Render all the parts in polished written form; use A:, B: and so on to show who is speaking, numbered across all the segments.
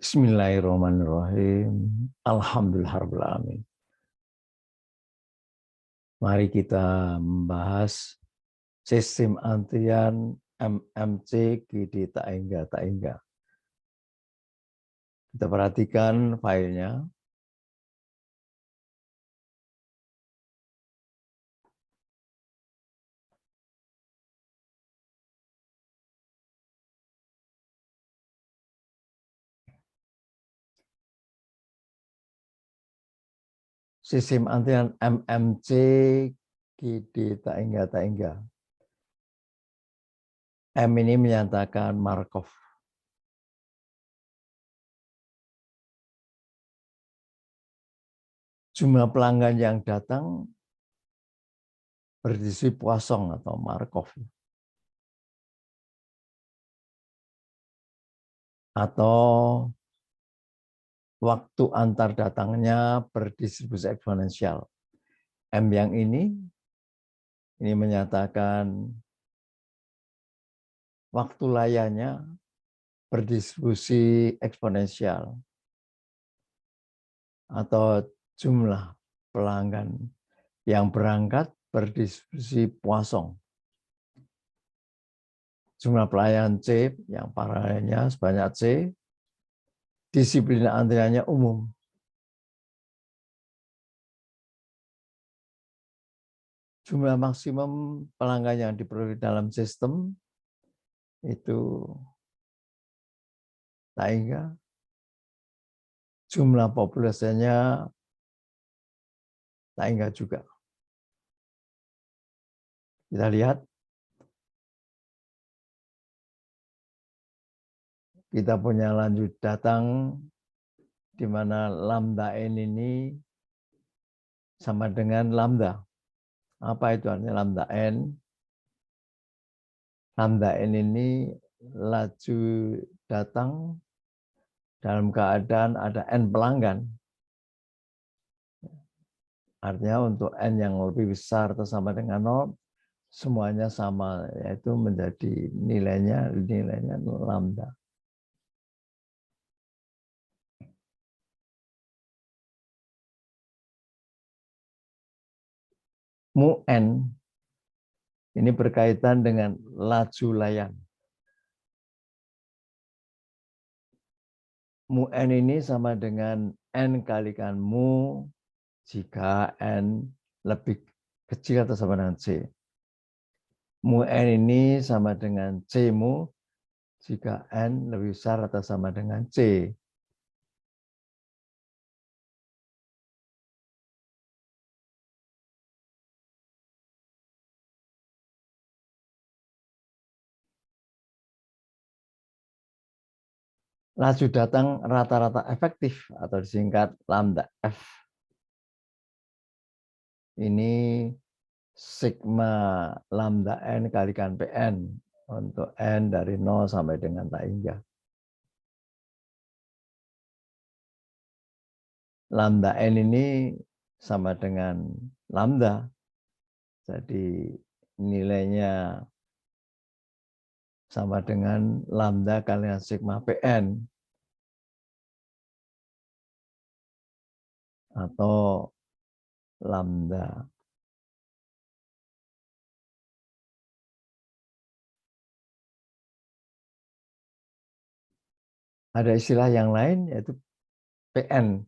A: Bismillahirrahmanirrahim. Alhamdulillahirabbil alamin. Mari kita membahas sistem antrian MMC GD Taengga Taengga. Kita perhatikan filenya. Sistem antrian MMC GD Taengga Taengga. M ini menyatakan Markov. Jumlah pelanggan yang datang berdiskusi Poisson atau Markov. Atau waktu antar datangnya berdistribusi eksponensial. M yang ini menyatakan waktu layarnya berdistribusi eksponensial atau jumlah pelanggan yang berangkat berdistribusi Poisson. Jumlah pelayan C yang paralelnya sebanyak C, disiplin antriannya umum. Jumlah maksimum pelanggan yang diperoleh dalam sistem itu Taengga. Jumlah populasinya Taengga juga. Kita lihat. Kita punya lanjut datang di mana lambda n ini sama dengan lambda. Apa itu artinya lambda n? Lambda n ini laju datang dalam keadaan ada n pelanggan. Artinya untuk n yang lebih besar atau sama dengan 0, semuanya sama, yaitu menjadi nilainya lambda. Mu n ini berkaitan dengan laju layan. Mu n ini sama dengan n kalikan mu jika n lebih kecil atau sama dengan c. Mu n ini sama dengan c mu jika n lebih besar atau sama dengan c. Laju datang rata-rata efektif atau disingkat lambda F. Ini sigma lambda n kalikan Pn untuk n dari 0 sampai dengan Taengga. Lambda n ini sama dengan lambda. Jadi nilainya sama dengan lambda kalikan sigma Pn. Atau lambda. Ada istilah yang lain yaitu PN.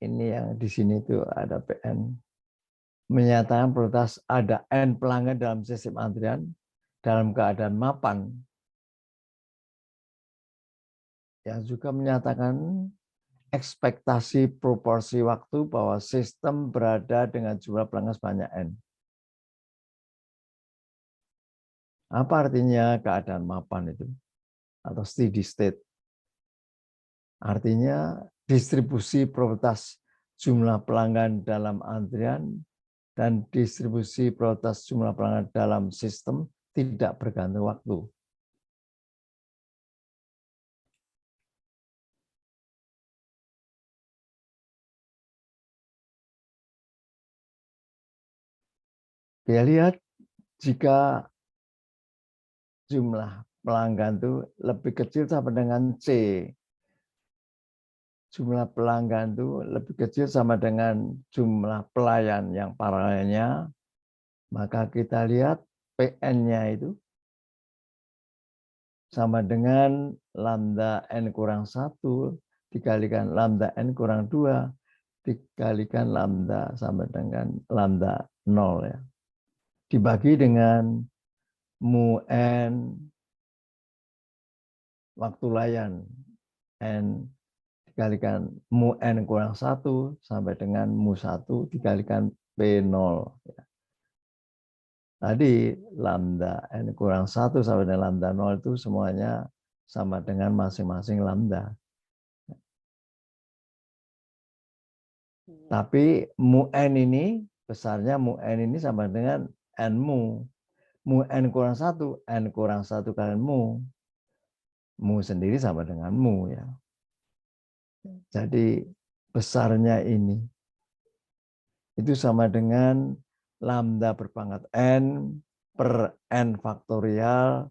A: Ini yang di sini itu ada PN. Menyatakan prioritas ada N pelanggan dalam sistem antrian dalam keadaan mapan. Yang juga menyatakan ekspektasi proporsi waktu bahwa sistem berada dengan jumlah pelanggan sebanyak N. Apa artinya keadaan mapan itu? Atau steady state? Artinya distribusi prioritas jumlah pelanggan dalam antrian dan distribusi prioritas jumlah pelanggan dalam sistem tidak bergantung waktu. Kita lihat jika jumlah pelanggan itu lebih kecil sama dengan C, jumlah pelanggan itu lebih kecil sama dengan jumlah pelayan yang paralelnya, maka kita lihat PN-nya itu sama dengan lambda N kurang 1 dikalikan lambda N kurang 2 dikalikan lambda sama dengan lambda 0 ya. Dibagi dengan mu N waktu layan N dikalikan mu N kurang 1 sampai dengan mu 1 dikalikan P0. Tadi lambda N kurang 1 sampai dengan lambda 0 itu semuanya sama dengan masing-masing lambda. Tapi mu N ini, besarnya mu N ini sama dengan N mu. Mu N kurang 1, N kurang 1 kali mu. Mu sendiri sama dengan mu ya. Jadi besarnya ini itu sama dengan lambda berpangkat N per N faktorial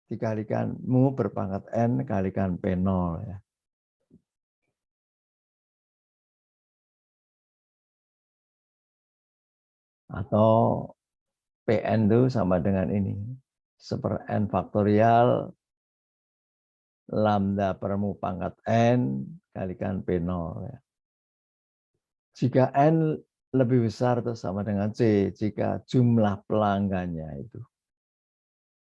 A: dikalikan mu berpangkat N kalikan P0 ya. Atau PN itu sama dengan ini. Seper N faktorial lambda per mu pangkat N kalikan P0 ya. Jika N lebih besar itu sama dengan C jika jumlah pelanggannya itu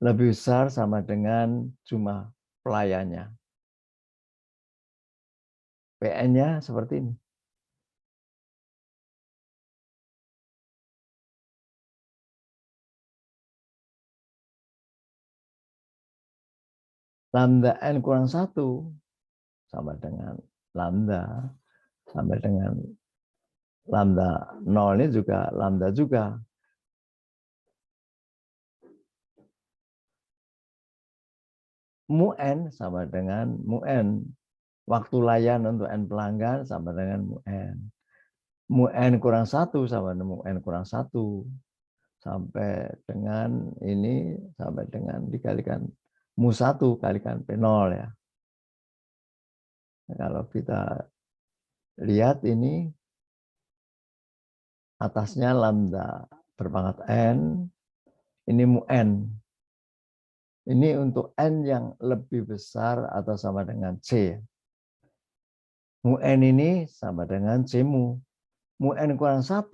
A: lebih besar sama dengan jumlah pelayannya. PN-nya seperti ini. Lambda N kurang 1 sama dengan lambda sampai dengan lambda 0 ini juga lambda juga. Mu N sama dengan mu N. Waktu layan untuk N pelanggan sama dengan mu N. Mu N kurang 1 sama dengan mu N kurang 1. Sampai dengan ini, sampai dengan dikalikan mu 1 kalikan P0 ya. Nah, kalau kita lihat ini, atasnya lambda berpangkat N, ini mu N. Ini untuk N yang lebih besar atau sama dengan C. Mu N ini sama dengan C mu. Mu N kurang 1,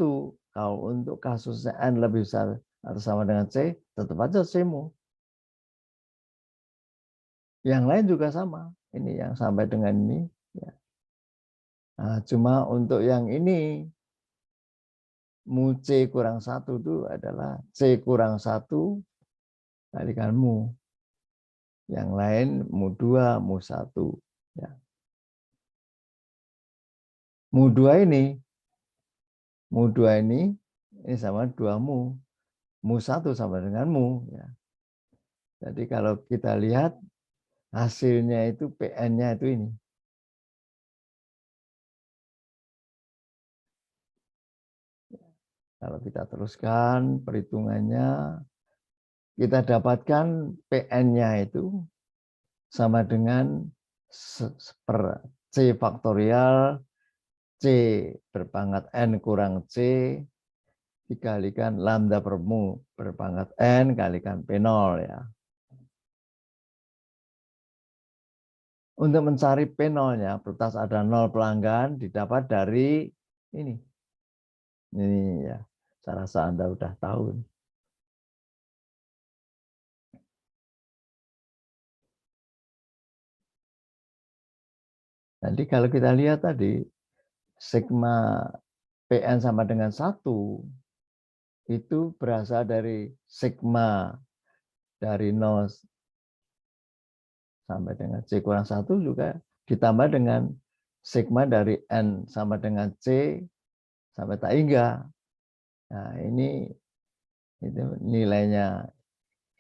A: kalau untuk kasusnya N lebih besar atau sama dengan C, tetap aja C mu. Yang lain juga sama. Ini yang sampai dengan ini. Ya. Nah, cuma untuk yang ini, mu C kurang 1 itu adalah C kurang 1 kalikan mu. Yang lain mu 2, mu 1. Ya. Mu 2 ini sama 2 mu. Mu 1 sama dengan mu. Ya. Jadi kalau kita lihat hasilnya itu PN-nya itu ini. Kalau kita teruskan perhitungannya, kita dapatkan PN-nya itu sama dengan per C faktorial C berpangkat N kurang C dikalikan lambda per mu berpangkat N kalikan P0 ya. Untuk mencari P0-nya, bertas ada 0 pelanggan didapat dari ini. Ini ya, saya rasa Anda udah tahu. Jadi kalau kita lihat tadi, sigma PN sama dengan 1, itu berasal dari sigma dari 0 sampai dengan C kurang 1 juga ditambah dengan sigma dari N sama dengan C sampai tak hingga. Nah ini itu nilainya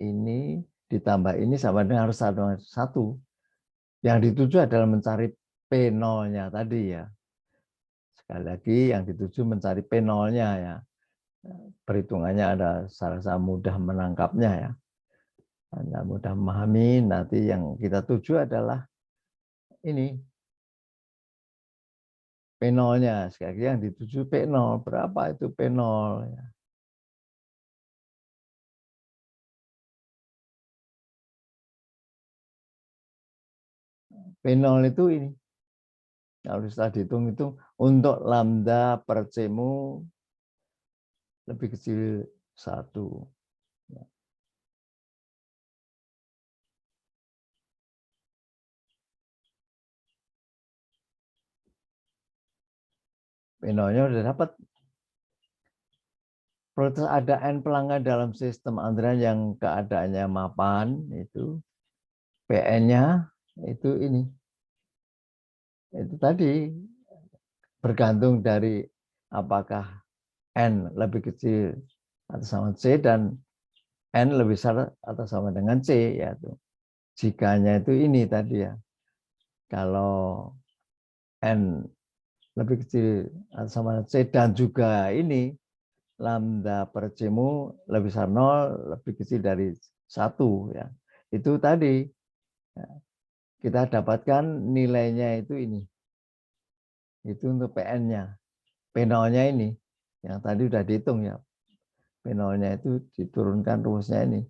A: ini ditambah ini sama dengan harus satu. Yang dituju adalah mencari P0-nya tadi ya. Sekali lagi yang dituju mencari P0-nya ya. Perhitungannya ada saya mudah menangkapnya ya. Anda mudah memahami, nanti yang kita tuju adalah ini P0-nya. Sekali lagi yang dituju P0. Berapa itu P0? Ya. P0 itu ini. Kalau setelah dihitung-hitung, untuk lambda per C-mu lebih kecil 1. P0-nya udah dapat. Proses ada N pelanggan dalam sistem antrean yang keadaannya mapan, itu PN-nya itu ini. Itu tadi bergantung dari apakah N lebih kecil atau sama C dan N lebih besar atau sama dengan C, yaitu jikanya itu ini tadi ya. Kalau N lebih kecil atau sama dengan C dan juga ini lambda per C-mu lebih besar 0, lebih kecil dari 1 ya. Itu tadi ya, kita dapatkan nilainya itu ini. Itu untuk PN-nya. P0-nya ini yang tadi udah dihitung ya. P0-nya itu diturunkan rumusnya ini.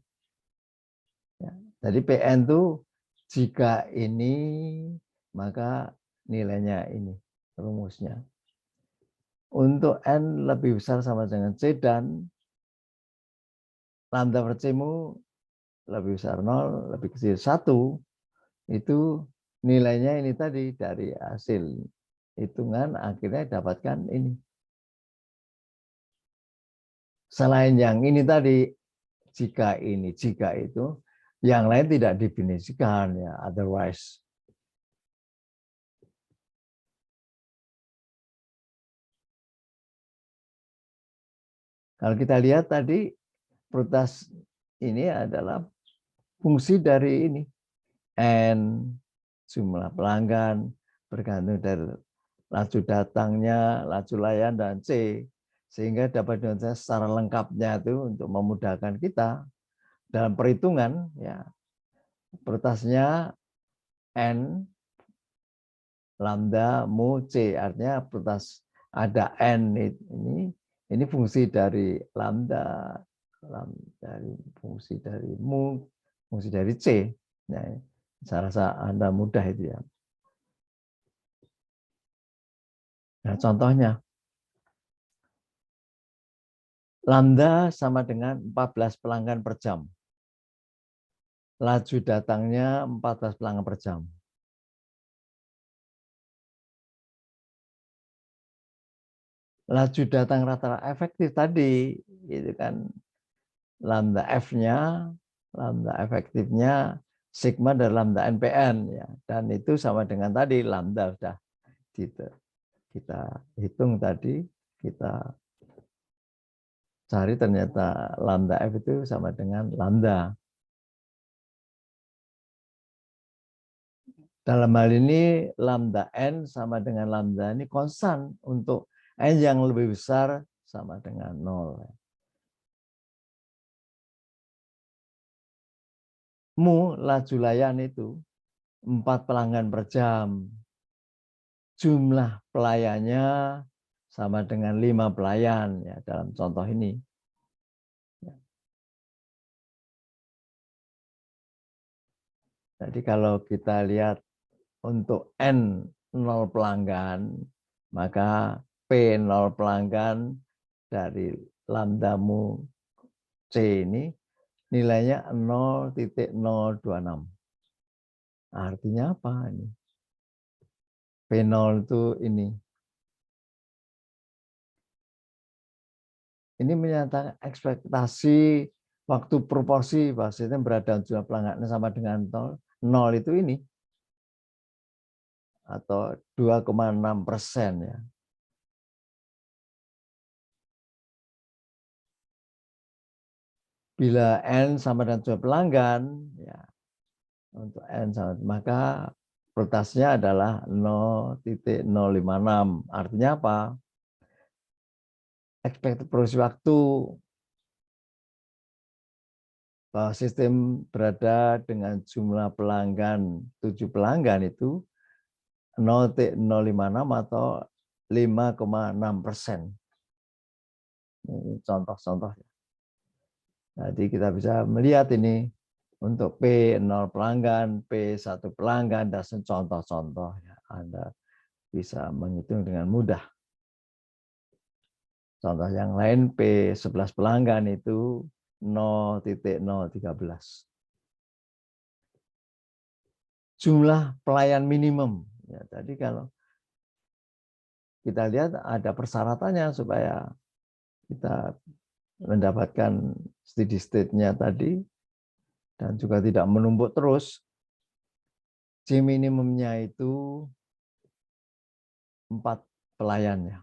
A: Ya. Jadi PN itu jika ini maka nilainya ini rumusnya. Untuk N lebih besar sama dengan C dan lambda per C-mu lebih besar 0, lebih kecil 1, itu nilainya ini tadi dari hasil hitungan akhirnya dapatkan ini. Selain yang ini tadi, jika ini, jika itu, yang lain tidak definisikan ya, otherwise. Kalau kita lihat tadi, prioritas ini adalah fungsi dari ini. N, jumlah pelanggan, bergantung dari laju datangnya, laju layan, dan C. Sehingga dapat dijelaskan secara lengkapnya itu untuk memudahkan kita dalam perhitungan, ya prioritasnya N, lambda, mu, C. Artinya prioritas ada N ini fungsi dari lambda, dari fungsi dari mu, fungsi dari C. Nah, saya rasa Anda mudah itu ya. Nah, contohnya, lambda sama dengan 14 pelanggan per jam. Laju datangnya 14 pelanggan per jam. Laju datang rata-rata efektif tadi, itu kan lambda F-nya, lambda efektifnya sigma dari lambda NPN ya, dan itu sama dengan tadi lambda sudah kita hitung tadi, kita cari ternyata lambda F itu sama dengan lambda. Dalam hal ini lambda N sama dengan lambda ini konstan untuk N yang lebih besar sama dengan 0. Mu laju layan itu 4 pelanggan per jam. Jumlah pelayannya sama dengan 5 pelayan ya dalam contoh ini. Jadi kalau kita lihat untuk N 0 pelanggan, maka P 0 pelanggan dari lambda mu C ini nilainya 0,026. Artinya apa ini? P0 itu ini. Ini menyatakan ekspektasi waktu proporsi maksudnya berada jumlah pelanggan sama dengan 0 itu ini. Atau 2,6% ya. Bila N sama dengan jumlah pelanggan, ya untuk N sama, maka prioritasnya adalah 0,056. Artinya apa? Ekspektasi produksi waktu bahwa sistem berada dengan jumlah pelanggan 7 pelanggan itu 0,056 atau 5,6%. Ini contoh-contoh. Jadi kita bisa melihat ini untuk P0 pelanggan, P1 pelanggan, dan contoh-contoh. Anda bisa menghitung dengan mudah. Contoh yang lain, P11 pelanggan itu 0,013. Jumlah pelayan minimum. Ya, jadi kalau kita lihat ada persyaratannya supaya kita mendapatkan steady state-nya tadi dan juga tidak menumpuk terus. C minimumnya itu 4 pelayannya.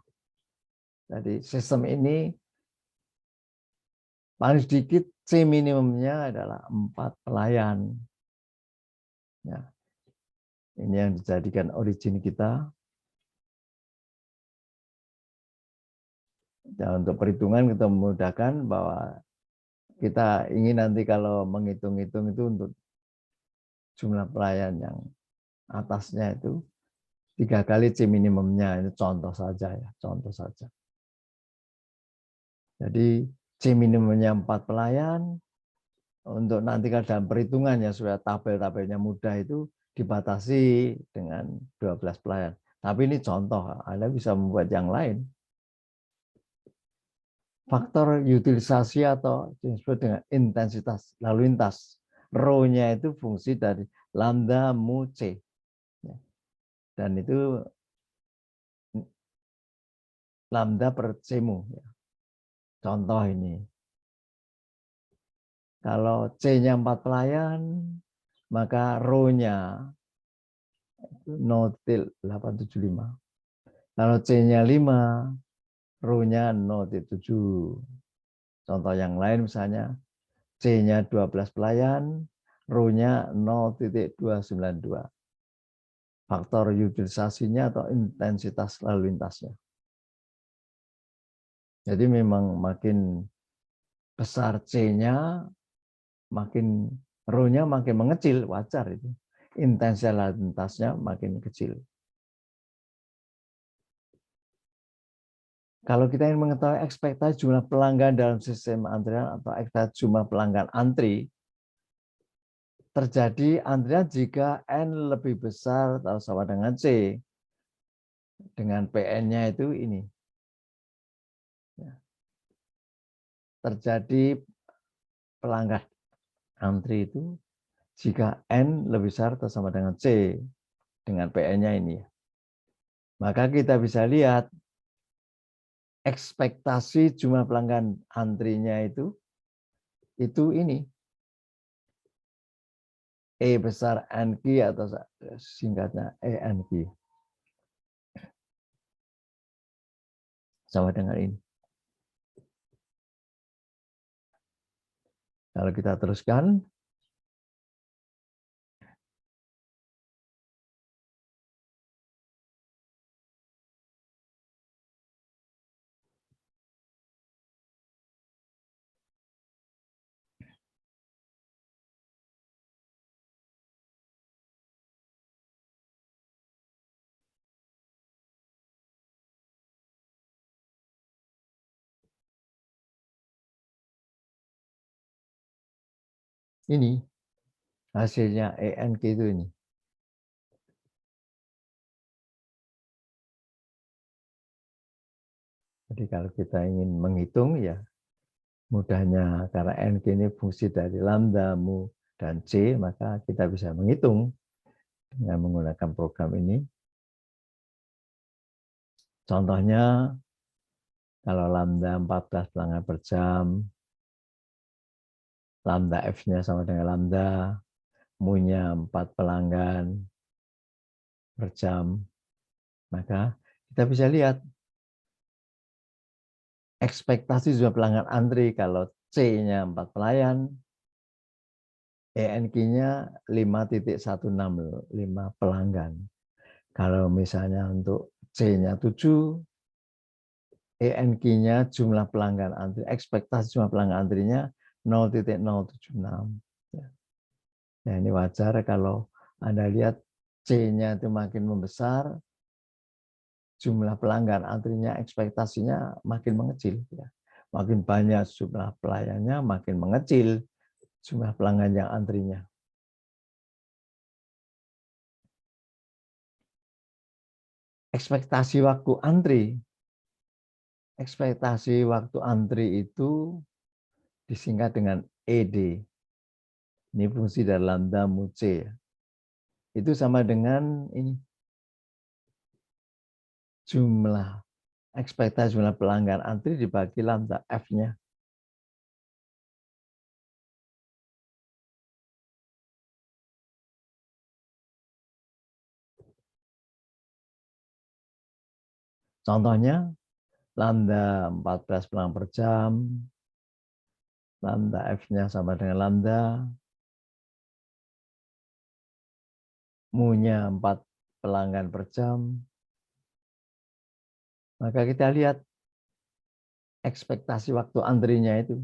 A: Jadi sistem ini paling sedikit C minimumnya adalah 4 pelayan. Ya. Ini yang dijadikan origin kita. Ya, untuk perhitungan kita memudahkan bahwa kita ingin nanti kalau menghitung-hitung itu untuk jumlah pelayan yang atasnya itu 3 kali C minimumnya. Ini contoh saja ya, contoh saja. Jadi C minimumnya 4 pelayan. Untuk nanti kalau dalam perhitungan ya supaya tabel-tabelnya mudah itu dibatasi dengan 12 pelayan. Tapi ini contoh, Anda bisa membuat yang lain. Faktor utilisasi atau disebut dengan intensitas lalu lintas. Rho-nya itu fungsi dari lambda mu C. Dan itu lambda per C mu. Contoh ini. Kalau C-nya 4 pelayan, maka rho-nya 0,875. Kalau C-nya 5, rho-nya 0,7. Contoh yang lain misalnya C-nya 12 pelayan, rho-nya 0,292. Faktor utilisasinya atau intensitas lalu lintasnya. Jadi memang makin besar C-nya, makin rho-nya makin mengecil, wajar itu. Intensitas lalu lintasnya makin kecil. Kalau kita ingin mengetahui ekspektasi jumlah pelanggan dalam sistem antrian atau ekspektasi jumlah pelanggan antri, terjadi antrian jika N lebih besar atau sama dengan C. Dengan PN-nya itu ini. Terjadi pelanggan antri itu jika N lebih besar atau sama dengan C. Dengan PN-nya ini. Maka kita bisa lihat ekspektasi jumlah pelanggan antrinya itu ini. E besar NQ atau singkatnya ENQ. Sama dengan ini. Kalau kita teruskan. Ini hasilnya ENQ itu ini. Jadi kalau kita ingin menghitung ya mudahnya karena NQ ini fungsi dari lambda, mu, dan C, maka kita bisa menghitung dengan menggunakan program ini. Contohnya kalau lambda 14 pelanggan per jam, lambda F-nya sama dengan lambda, mu-nya 4 pelanggan per jam, maka kita bisa lihat ekspektasi jumlah pelanggan antri kalau C-nya 4 pelayan, ENQ-nya 5,165 pelanggan. Kalau misalnya untuk C-nya 7, ENQ-nya jumlah pelanggan antri, ekspektasi jumlah pelanggan antrinya 0,076. Ya, ini wajar kalau Anda lihat C-nya itu makin membesar, jumlah pelanggan antrinya, ekspektasinya makin mengecil. Ya. Makin banyak jumlah pelayannya, makin mengecil jumlah pelanggan yang antrinya. Ekspektasi waktu antri. Ekspektasi waktu antri itu disingkat dengan ED. Ini fungsi dari lambda mu C. Itu sama dengan ini. Jumlah ekspektasi jumlah pelanggan antri dibagi lambda F-nya. Contohnya, lambda 14 pelanggan per jam, lambda F-nya sama dengan lambda, mu-nya 4 pelanggan per jam. Maka kita lihat ekspektasi waktu antrinya itu.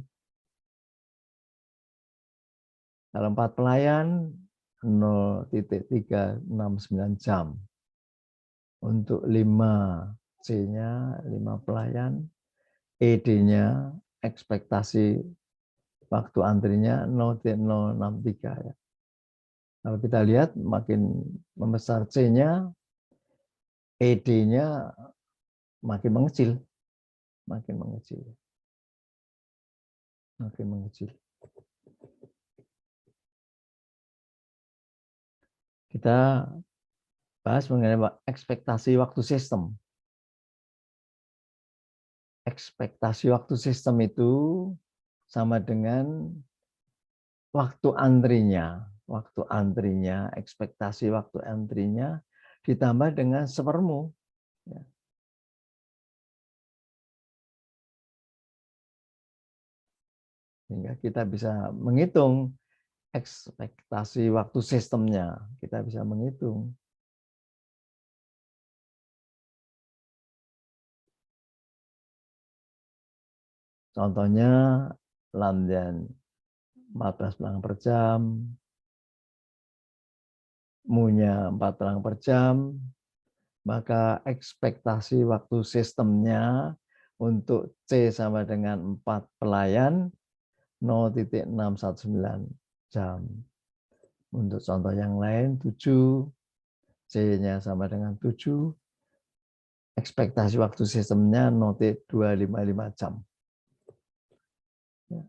A: Kalau 4 pelayan, 0,369 jam. Untuk 5 C-nya, 5 pelayan, ED-nya, ekspektasi waktu antrinya 0,063 ya. Kalau kita lihat makin membesar C-nya, ED-nya makin mengecil, makin mengecil, makin mengecil. Kita bahas mengenai ekspektasi waktu sistem. Ekspektasi waktu sistem itu sama dengan waktu antrinya, ekspektasi waktu antrinya ditambah dengan sepermu. Ya. Sehingga kita bisa menghitung ekspektasi waktu sistemnya. Kita bisa menghitung. Contohnya, lambda 14 pelanggan per jam, mu-nya 4 pelanggan per jam, maka ekspektasi waktu sistemnya untuk C sama dengan 4 pelayan 0,619 jam. Untuk contoh yang lain 7, C-nya sama dengan 7, ekspektasi waktu sistemnya 0,255 jam. Ya.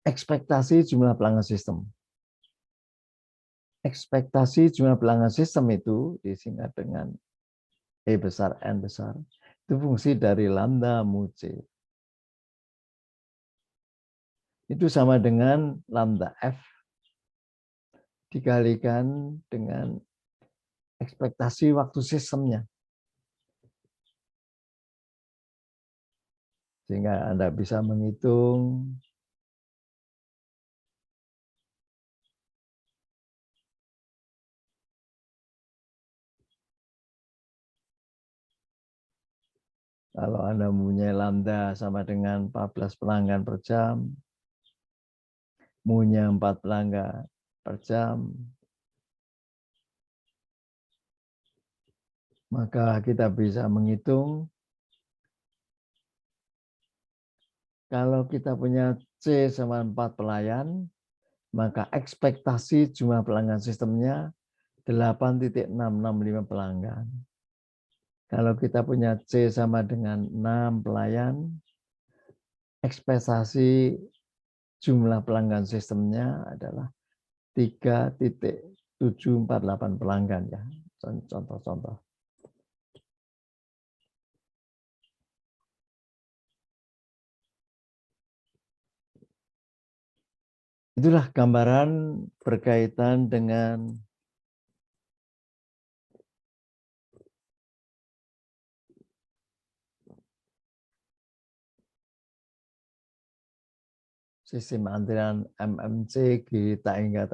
A: Ekspektasi jumlah pelanggan sistem. Ekspektasi jumlah pelanggan sistem itu disingkat dengan E besar, N besar. Itu fungsi dari lambda mu C. Itu sama dengan lambda F dikalikan dengan ekspektasi waktu sistemnya. Sehingga Anda bisa menghitung kalau Anda mempunyai lambda sama dengan 14 pelanggan per jam, mu-nya 4 pelanggan per jam, maka kita bisa menghitung kalau kita punya C sama 4 pelayan, maka ekspektasi jumlah pelanggan sistemnya 8,665 pelanggan. Kalau kita punya C sama dengan 6 pelayan, ekspektasi jumlah pelanggan sistemnya adalah 3,748 pelanggan ya. Contoh-contoh. Itulah gambaran berkaitan dengan sistem antrian MMC G tak hingga.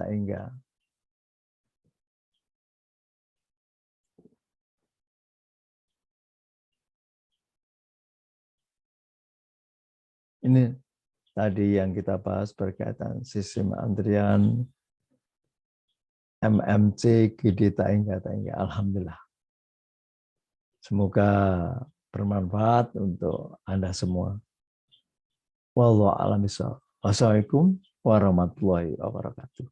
A: Ini tadi yang kita bahas berkaitan sistem antrian, MMC, GD Taingga. Alhamdulillah. Semoga bermanfaat untuk Anda semua. Wallahu a'lam bishawab. Wassalamualaikum warahmatullahi wabarakatuh.